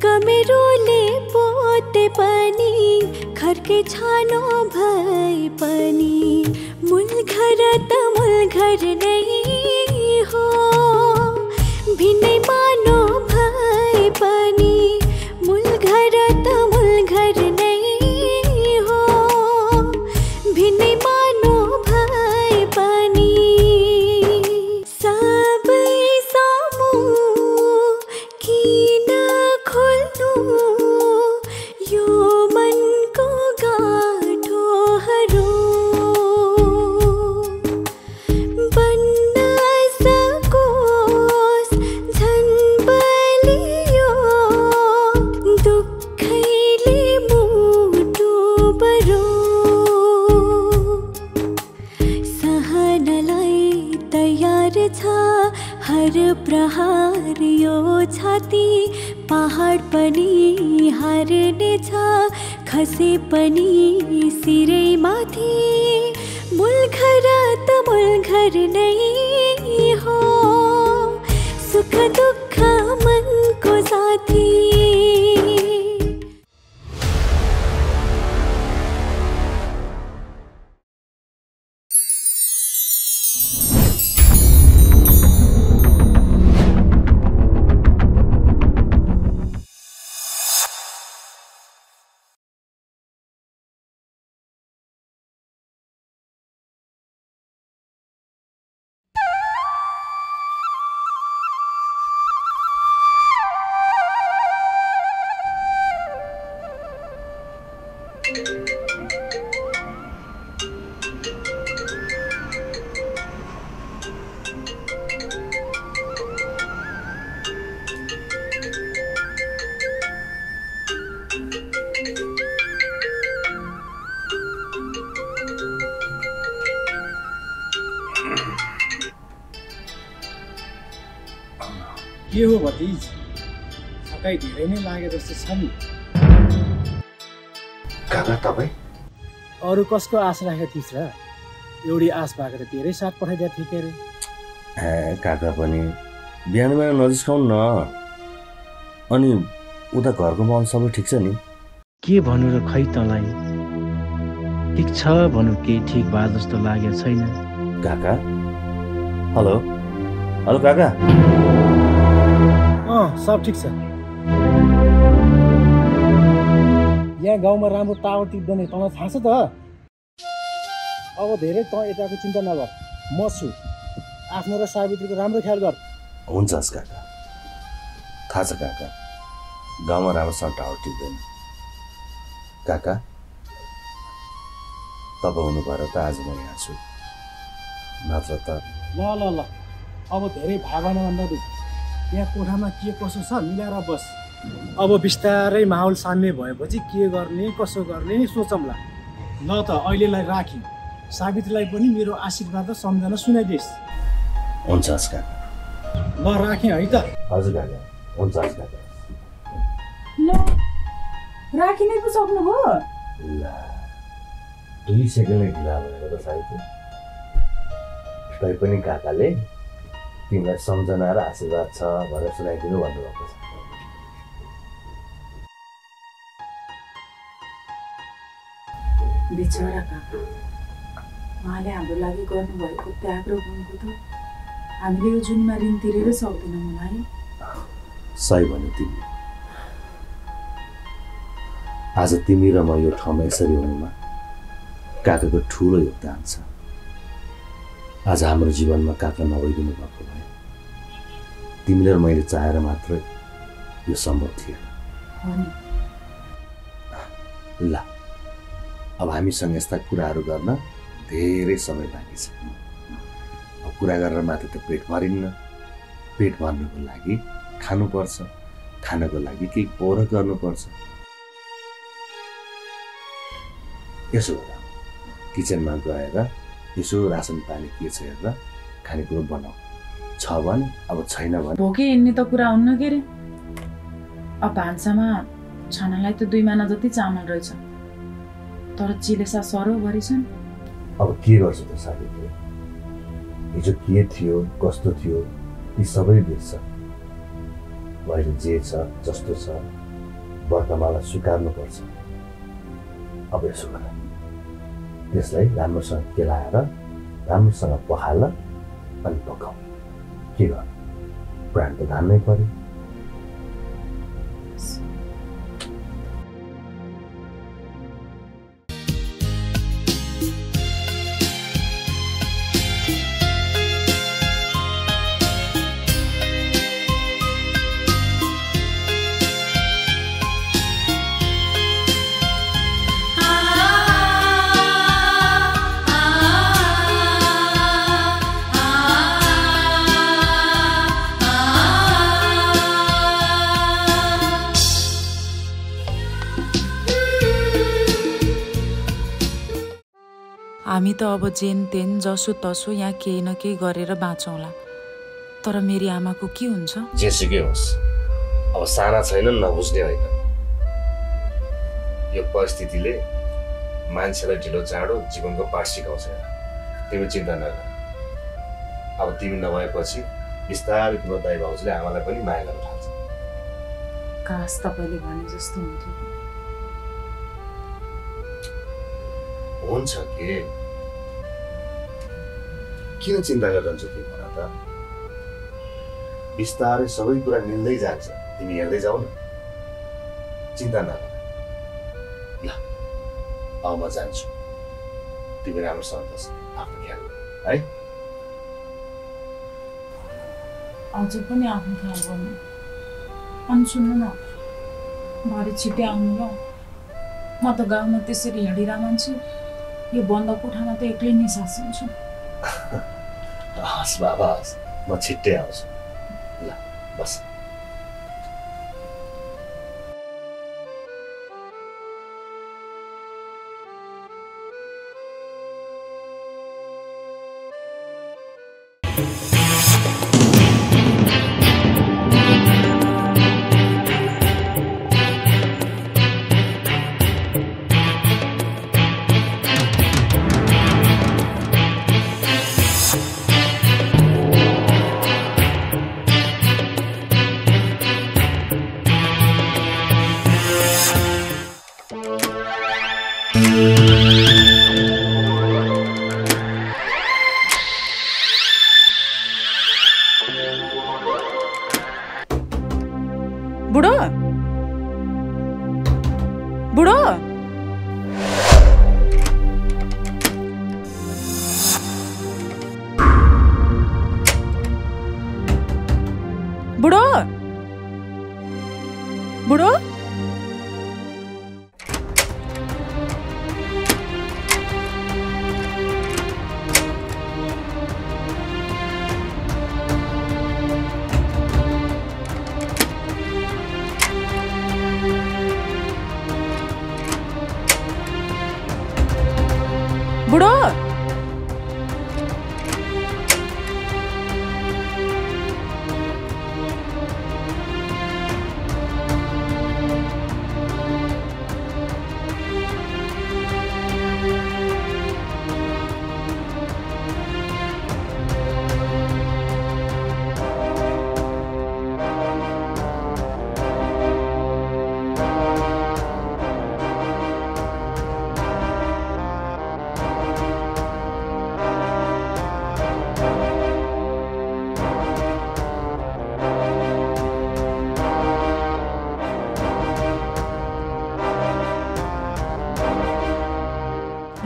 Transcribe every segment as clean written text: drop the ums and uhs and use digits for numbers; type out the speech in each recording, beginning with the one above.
कमेरोले पोते पनि घरकै छानो भए पनि मूल घर त मूल घर नै हो। भिन्नै मानो भए पनि मूल घर त मूल घर नै हो। भिन्नै मानो भए पनि सबै सामु किन खोल्नु यो मनको गाठोहरू। बन्न सकोस् झन् बलियो दुःखैले मुटु बरो। सहनलाई तयार छ हर प्रहार यो छाती। पहाड पनि हार्ने छ खसे पनि सिरै माथि। मूल घर त मूल घर नै हो। सुख दुःख मनको साथी। के हो भतिज, थकाइ धेरै नै लागे जस्तो छ नि। काका तपाईँ अरू कसको आश राखेको थिइस् र? एउटै आश भएको त धेरै साथ पठाइदिएको थिएँ के अरे। काका पनि बिहान बिहान नजिस्काउनु न। अनि उता घरको माहौल सबै ठिक छ नि? के भन्नु र खै तँलाई, ठिक छ भनौँ केही ठिक भए जस्तो लागेको छैन। काका हेलो हेलो काका। सब ठिक छ। यहाँ गाउँमा राम्रो टावर टिप्दैन तँलाई थाहा छ त। अब धेरै तँ यताको चिन्ता नगर, म छु। आफ्नो र सावित्रीको राम्रो ख्याल गर। हुन्छ काका, थाहा छ काका, गाउँमा राम्रोसँग टावर टिप्दैन। काका तपाईँ हुनु भएर त आज म यहाँ छु, नत्र त। ल ल ल अब धेरै भावना नदु। यहाँ कोठामा के कसो छ मिलाएर बस। अब बिस्तारै माहौल साम्य भएपछि के गर्ने कसो गर्ने सोचौँला। ल त अहिलेलाई राखेँ। सावित्रीलाई पनि मेरो आशीर्वाद र सम्झना सुनाइदिस्। हुन्छ काका। ल राखेँ है त। हजुर काका, हुन्छ काका। ल राखि नै पो सक्नुभयो? ल 2 सेकेन्डले ढिला भएको त सावित्री। तै पनि काकाले तिमीलाई सम्झना र आशीर्वाद छ भनेर सुनाइदिनु भन्नुभएको छ। बिचरा काका, उहाँले हाम्रो लागि गर्नुभएको त्याग र गुणको त हामीले यो जुनमा ऋण तिरेर सक्दैनौँ होला है। सही भन्यो तिमी। आज तिमी र म यो ठाउँमा यसरी हुनुमा काकाको ठुलो योगदान छ। आज हाम्रो जीवनमा काका नभइदिनु भएको भए तिमीले र मैले चाहेर मात्र यो सम्भव थिएन। ल अब हामीसँग यस्ता कुराहरू गर्न धेरै समय बाँकी छ। अब कुरा गरेर मात्र त पेट भरिन्न। पेट भर्नको लागि खानुपर्छ, खानको लागि केही पोहोर गर्नुपर्छ। यसो किचनमा गएर यसो रासन पानी के छ हेरेर खानेकुरो बनाऊ। छ भने, अब छैन भने भोकै हिँड्ने त कुरा हुन्न के रे। अब भान्सामा छानालाई त 2 माना जति चामल रहेछ, तर चिलेसा सरोभरि छन्। अब के गर्छु त साथीले? हिजो के थियो कस्तो थियो ती सबै बिर्छ। अहिले जे छ जस्तो छ वर्तमानलाई स्वीकार्नुपर्छ। अब यसो गर, त्यसलाई राम्रोसँग केलाएर राम्रोसँग पखाल अनि पकाऊ। के गर्नु, प्राण त धान्नै पर्यो। हामी त अब जेन तेन जसो तसो यहाँ केही न केही गरेर बाँचौँला, तर मेरी आमाको के हुन्छ? जेसुकै होस्, अब साना छैनन्, नबुझ्ने होइन। यो परिस्थितिले मान्छेलाई ढिलो चाँडो जीवनको पाठ सिकाउँछ। तिमी चिन्ता नगर। अब तिमी नभएपछि बिस्तारै तिम्रो दाइ भाउजूले आमालाई पनि माया गर्न थाल्छ। काश तपाईँले भने जस्तो हुन्थ्यो। हुन्छ के, किन चिन्ता गरिरहन्छौ तिमी भन त? बिस्तारै सबै कुरा मिल्दै जान्छ, तिमी हेर्दै जाऊ न, चिन्ता नगर। ल अब म जान्छु, तिमी राम्रोसँग बस, आफ्नो ख्याल है। अझ पनि आफ्नो ख्याल गर्नु। अनि सुन्नु न, भरे छिट्टै आउनु ल। म त गाउँमा त्यसरी हिँडिरह मान्छे, यो बन्द कोठामा त एक्लै निसासिन्छु। हस् बाबा हस्, म छिट्टै आउँछु। ल बस। बुढो बुढो बुढो बुढो बुढो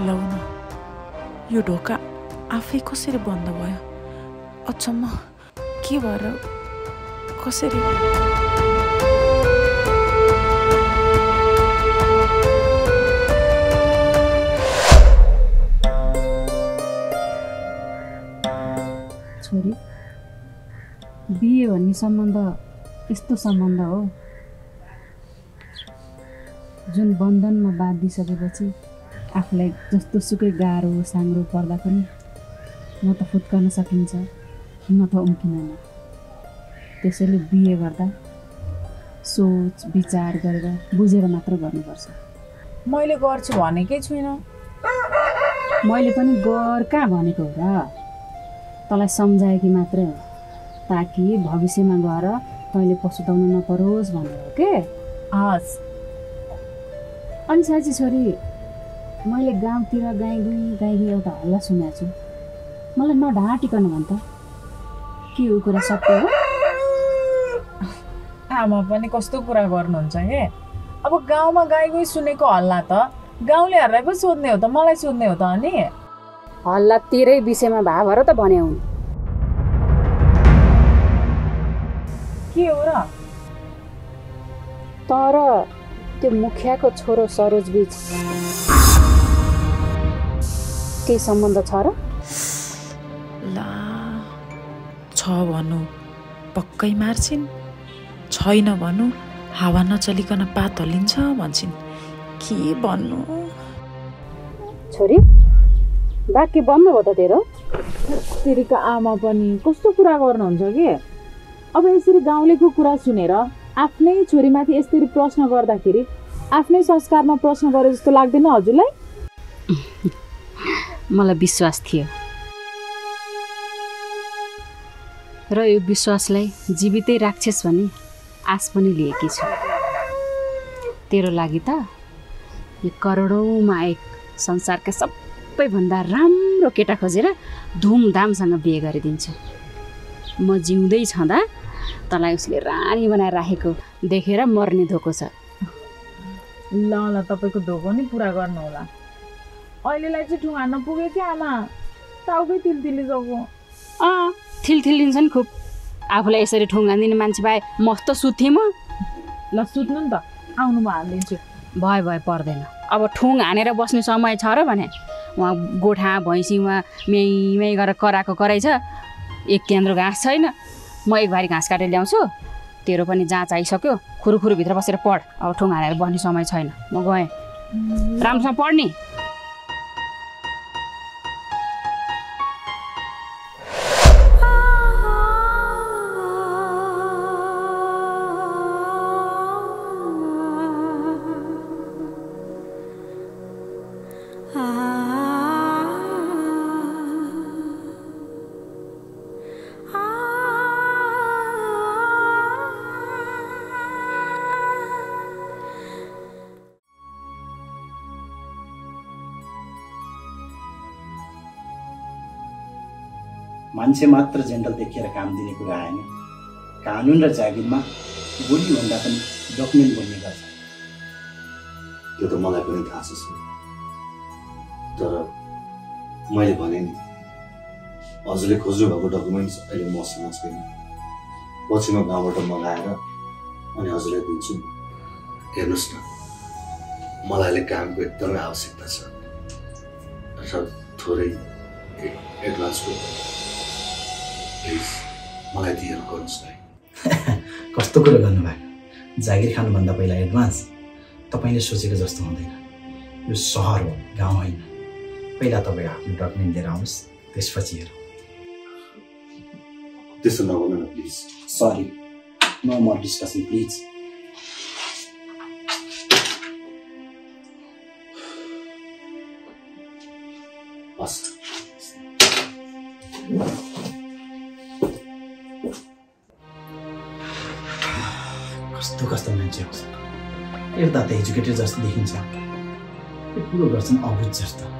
लौ न, यो ढोका आफै कसरी बन्द भयो? अचम्म, के भएर कसरी? छोरी, बिहे भन्ने सम्बन्ध यस्तो सम्बन्ध हो जुन बन्धनमा बाँधिसकेपछि आफूलाई जस्तो सुकै गाह्रो साङ्रो पर्दा पनि न त फुत्कन सकिन्छ न त उम्किँदैन। त्यसैले बिहे गर्दा सोच विचार गरेर बुझेर मात्र गर्नुपर्छ। मैले गर्छु भनेकै छुइनँ। मैले पनि गर कहाँ भनेको हो र, तँलाई सम्झाएकी मात्रै हो, ताकि भविष्यमा गएर तैँले पछुताउनु नपरोस् भनेर हो के। हस्, अनि साँच्ची छोरी मैले गाउँतिर गाई गुई एउटा हल्ला सुनेको छु मलाई नढाँटिकन भन् त के हो कुरा सत्य हो आमा पनि कस्तो कुरा गर्नुहुन्छ के अब गाउँमा गाई गुई सुनेको हल्ला त गाउँलेहरूलाई पो सोध्ने हो त मलाई सोध्ने हो त अनि हल्ला तेरै विषयमा भाव र त भने हुन् के हो र तर त्यो मुखियाको छोरो सरोज बीच केही सम्बन्ध छ र ला छ भनौँ पक्कै मार्छिन् छैन भनौँ हावा नचलिकन पात हल्लिन्छ भन्छन् के भन्नु छोरी वाक्य बन्द हो त तेरो तेरीका आमा पनि कस्तो कुरा गर्नुहुन्छ के अब यसरी गाउँलेको कुरा सुनेर आफ्नै छोरीमाथि यसरी प्रश्न गर्दाखेरि आफ्नै संस्कारमा प्रश्न गरे जस्तो लाग्दैन हजुरलाई मलाई विश्वास थियो र यो विश्वासलाई जीवितै राक्षस भनी आश पनि लिएकी छु तेरो लागि त यो करोडौँमा एक संसारका सबैभन्दा राम्रो केटा खोजेर धुमधामसँग बिहे गरिदिन्छु म जिउँदै छँदा तँलाई उसले रानी बनाएर राखेको देखेर मर्ने धोको छ ल ल तपाईँको धोको नि पुरा गर्नु होला अहिलेलाई चाहिँ ठुङ्गा नपुगे कि आमा टाउकै तिलतिली जाऊ थिलिन्छ नि खुब आफूलाई यसरी ठुङ्गा दिने मान्छे भए मस्त सुत्थेँ म ल सुत्नु नि त आउनु म हालिदिन्छु भए पर्दैन अब ठुङ हानेर बस्ने समय छ र भने उहाँ गोठा भैँसी उहाँ म्याइ गरेर कराएको कराइ छ एक केन्द्र घाँस छैन म एक भारी घाँस काटेर ल्याउँछु तेरो पनि जाँच आइसक्यो खुरुखुरुभित्र बसेर पढ अब ठुङ हानेर बस्ने समय छैन म गएँ राम्रोसँग पढ्ने मान्छे मात्र जेनरल देखिएर काम दिने कुरा आएन कानुन र जागिरमा बोली भन्दा पनि डकुमेन्ट बन्ने गर्छ त्यो त मलाई पनि थाहा छ तर मैले भने नि हजुरले खोज्नु भएको डकुमेन्ट्स अहिले मसँग छैन पछि म गाउँबाट मगाएर अनि हजुरलाई दिन्छु हेर्नुहोस् न मलाई अहिले कामको एकदमै आवश्यकता छ र थोरै एडभान्सको प्लिज मलाई दिएर गर्नुहोस् न कस्तो कुरा गर्नुभएको जागिर खानुभन्दा पहिला एडभान्स तपाईँले सोचेको जस्तो हुँदैन यो सहर हो गाउँ होइन पहिला तपाईँ आफ्नो डकुमेन्ट लिएर आउनुहोस् त्यसपछि हेरौँ त्यसो नगर्नु न please sorry no more discussion please हस् कस्तो मान्छे आउँछ एउटा त एजुकेटेड जस्तो देखिन्छ यो कुरो गर्छन् अबुझ जस्तो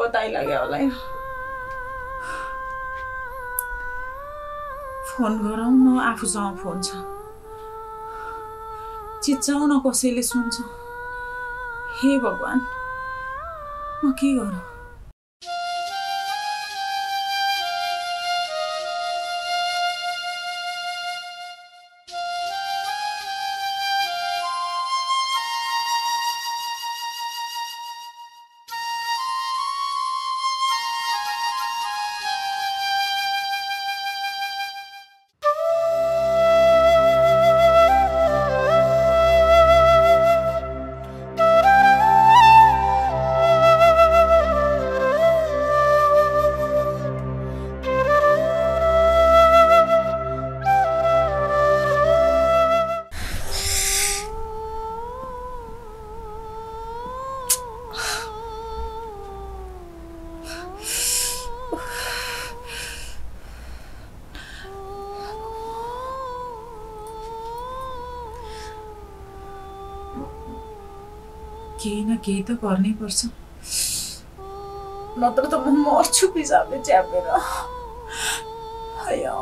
पताइ लाग्यो होला फोन गरौँ न आफूसँग फोन छ चिच्चाउ न कसैले सुन्छ हे भगवान म के गरौँ केही न केही त गर्नै पर्छ, नत्र त म मर्छु पिसाबले च्यापेर। अयो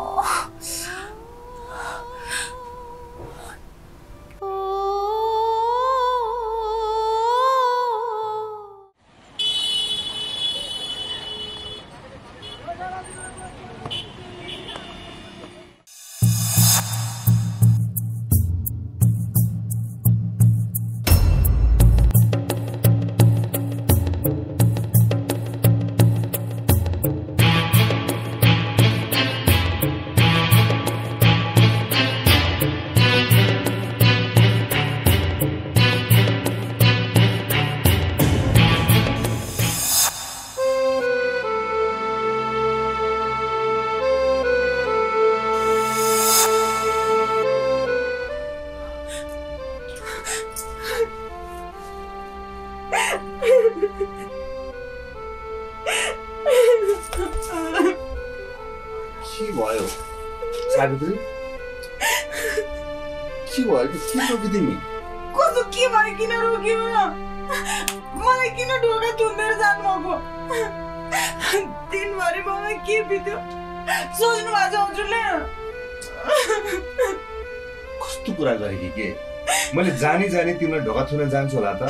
के भयो सावित्री? के भयो कि के रोक्यो तिमी? कस्तो के भयो, किन रोक्यो? मलाई किन ढोका थुनेर जानुभएको? दिनभरि मलाई के बित्यो सोच्नु भएको छ हजुरले? कस्तो कुरा गरेकी के? मैले जानी तिमीलाई ढोका थुन जान्छु होला त,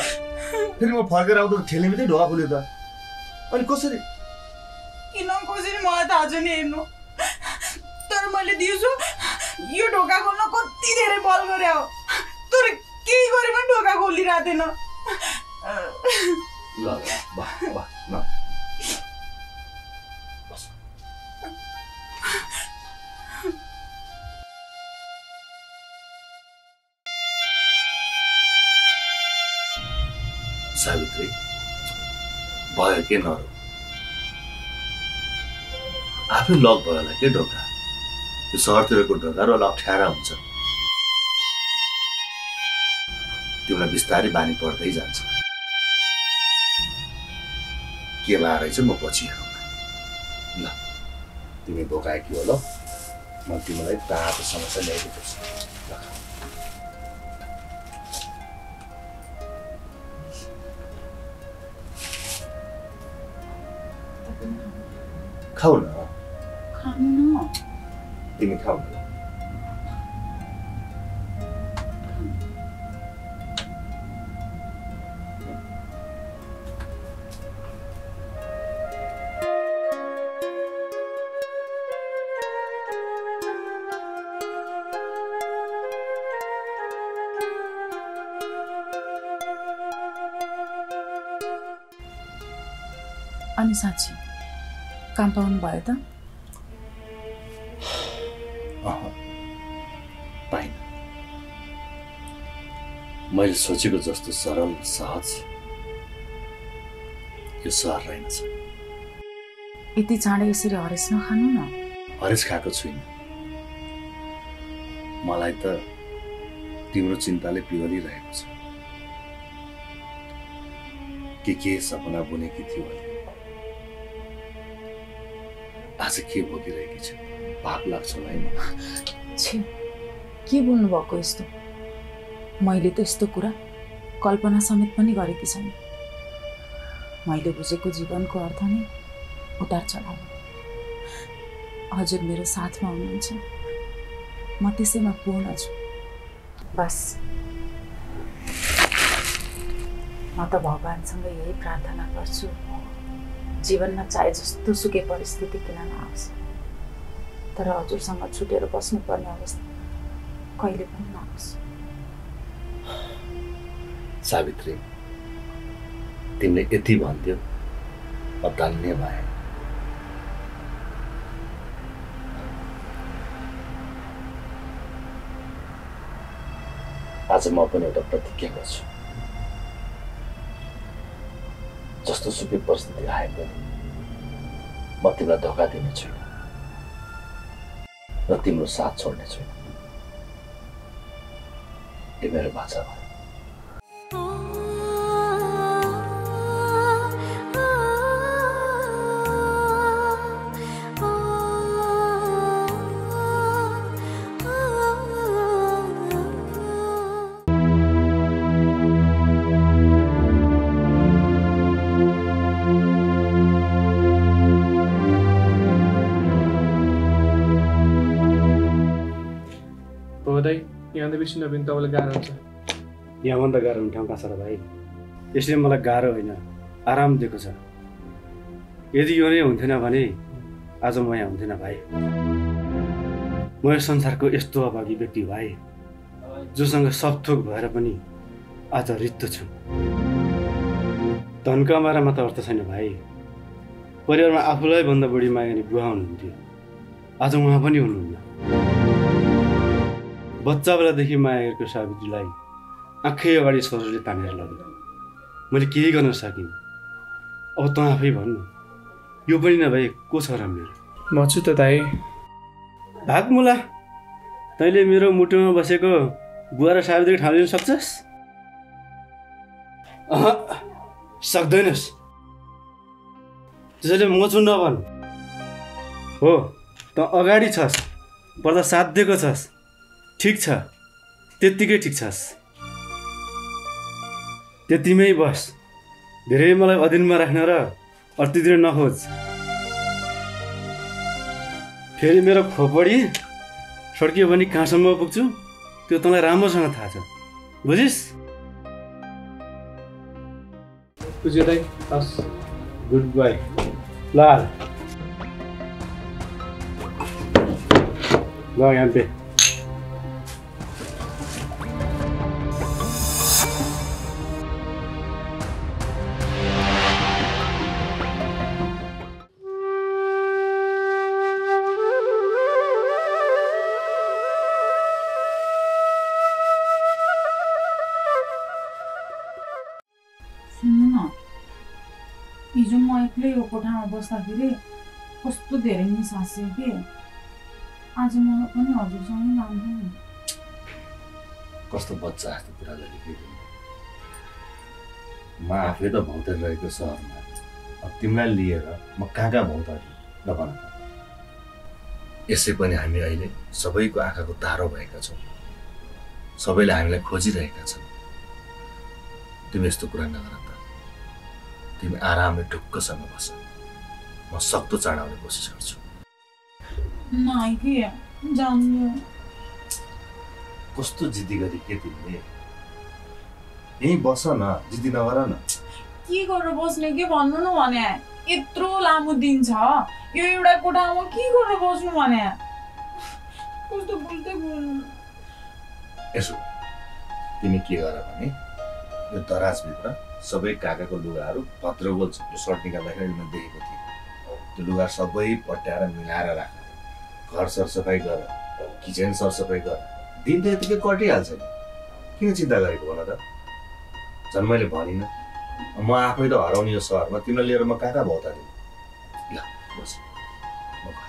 फेरि म फर्केर आउँदा ठेलेमितै ढोका खुल्यो त। अनि कसरी? किन कसरी मलाई थाहा छैन हेर्नु, तर मैले दिउँसो यो ढोका खोल्न कति धेरै बल गरे हो, तर केही गरे पनि ढोका खोलिरहेको थिएन। ल वाह वाह ल सावित्री, भयो के नरो, आफै लक भयो होला के ढोका। यो सहरतिरको ढोका र अप्ठ्यारा हुन्छ, तिमीलाई बिस्तारै बानी पर्दै जान्छ। के भएर रहेछ म पछि हेरौँ ल। तिमी भोकाए कि होला, म तिमीलाई तातो समस्या ल्याइदिएको छु। खाऊ न, खानु न, तिमी खाऊ न। अनि साँच्ची काम पाउनु भयो त? पाइन, मैले सोचेको जस्तो सरल सहज यो सहर रहेनछ। यति चाँडै यसरी हरेस नखानु न। हरेस खाएको छुइनँ, मलाई त तिम्रो चिन्ताले पिघलिरहेको छ। के सपना बुनेकी थियो भने आज के भोगिरहेकी छ, पाप लाग्छ होला है मलाई। छे, के बोल्नु भएको यस्तो? मैले त यस्तो कुरा कल्पना समेत पनि गरेकी छैन। मैले बुझेको जीवनको अर्थ नै उतार चढाव। हजुर मेरो साथमा हुनुहुन्छ, म त्यसैमा पूर्ण छु। बस म त भगवानसँग यही प्रार्थना गर्छु, जीवनमा चाहे जस्तो सुकै परिस्थिति किन नआओस्, तर हजुरसँग छुटेर बस्नुपर्ने अवस्था कहिले पनि नआओस्। सावित्री, तिमीले यति भन्थ्यौ म धन्य भएँ। आज म पनि एउटा प्रतिज्ञा गर्छु, जस्तो सुकै परिस्थिति आए पनि म तिमीलाई धोका दिने छैन र तिम्रो साथ छोड्ने छैन। यो मेरो बाचा भयो। दाइ यहाँ बेसी नबिन तपाईँलाई गाह्रो हुन्छ। यहाँभन्दा गाह्रो हुने ठाउँ कहाँ छ र भाइ? यसले मलाई गाह्रो होइन आराम दिएको छ। यदि यो नै हुन्थेन भने आज म यहाँ हुन्थेन भाइ। म यो संसारको यस्तो अभागी व्यक्ति भाइ जोसँग सब थोक भएर पनि आज रित्तो छु। धन कमाएर मात्र अर्थ छैन भाइ। परिवारमा आफूलाई भन्दा बढी माग्ने बुवा हुनुहुन्थ्यो, आज उहाँ पनि हुनुहुन्न। बच्चा बेलादेखि माया गरेको सावित्रीलाई आँखै अगाडि ससुरले तानेर लग्यो। मैले केही गर्न सकिनँ। अब तँ आफै भन्नु, यो पनि नभए को छ र मेरो? म छु त दाइ। भाग मुला, तैँले मेरो मुटुमा बसेको बुवा र सावित्रीको ठाउँ लिन सक्छस्? सक्दैनस्। त्यसैले म छु नभन्। हो, त अगाडि छस्, पर्दा साथ दिएको छस्, ठिक छ, त्यत्तिकै ठिक छस्। त्यतिमै बस, धेरै मलाई अधीनमा राख्न र अर्थतिर नखोज। फेरि मेरो खोपडी सड्कियो भने कहाँसम्म पुग्छु त्यो तँलाई राम्रोसँग थाहा छ, बुझिस्? बुझ्यो दाइ, हस्। गुड बाई लाल। ल यहाँ पे हिजो म एक्लै यो कोठामा बस्दाखेरि कस्तो धेरै निसास्यो कि आज मलाई पनि हजुरसँगै लाग्दैन नि। कस्तो बच्चा जस्तो कुरा गरेको। म आफै त भौतेर रहेको सहरमा, अब तिमीलाई लिएर म कहाँ कहाँ भौतारी नभन। यसै पनि हामी अहिले सबैको आँखाको तारो भएका छौँ, सबैले हामीलाई खोजिरहेका छन्। तिमी यस्तो कुरा नगर त। तिमी आरामले ढुक्कसँग बस, म सक्दो चाँडो आउने कोसिस गर्छु। नाइ के जान्नु। कस्तो जिद्दी गरी के तिमीले? यहीँ बस न, जिद्दी नगर न। के गरेर बस्ने के भन्नु न भने? यत्रो लामो दिन छ, यो एउटा कोठामा के गरेर बस्नु भने? कस्तो बोल्दै बोल्नु। यसो तिमी के गर भने यो दराजभित्र सबै काकाको लुगाहरू भद्रगोल सर्ट निकाल्दाखेरि मैले देखेको थिएँ। त्यो लुगा सबै पट्याएर मिलाएर राख। घर सरसफाइ गर, किचन सरसफाइ गर। दिन त यतिकै कटिहाल्छ नि, किन चिन्ता गरेको भन त? झन् मैले भनिनँ, म आफै त हराउने यो सहरमा तिमीलाई लिएर म कहाँ कहाँ भौतारिँ। ल बस म गएँ।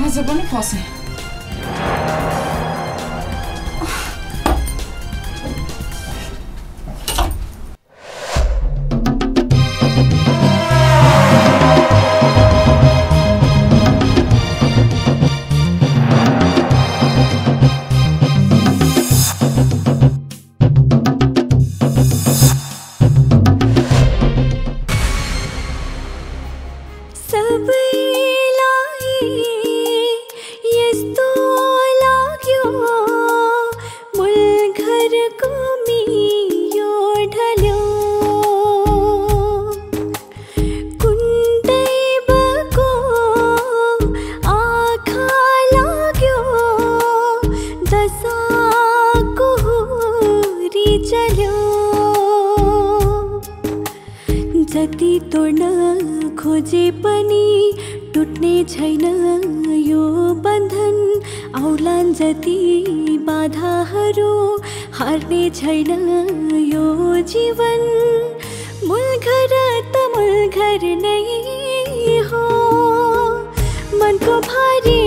आज पनि फसे। सबैलाई यस आगोको हुरी चल्यो जति तोड्न खोजे पनि टुट्ने छैन यो बन्धन औलान जति बाधाहरू हार्ने छैन यो जीवन मूलघर त मूलघर नै हो मनको भारी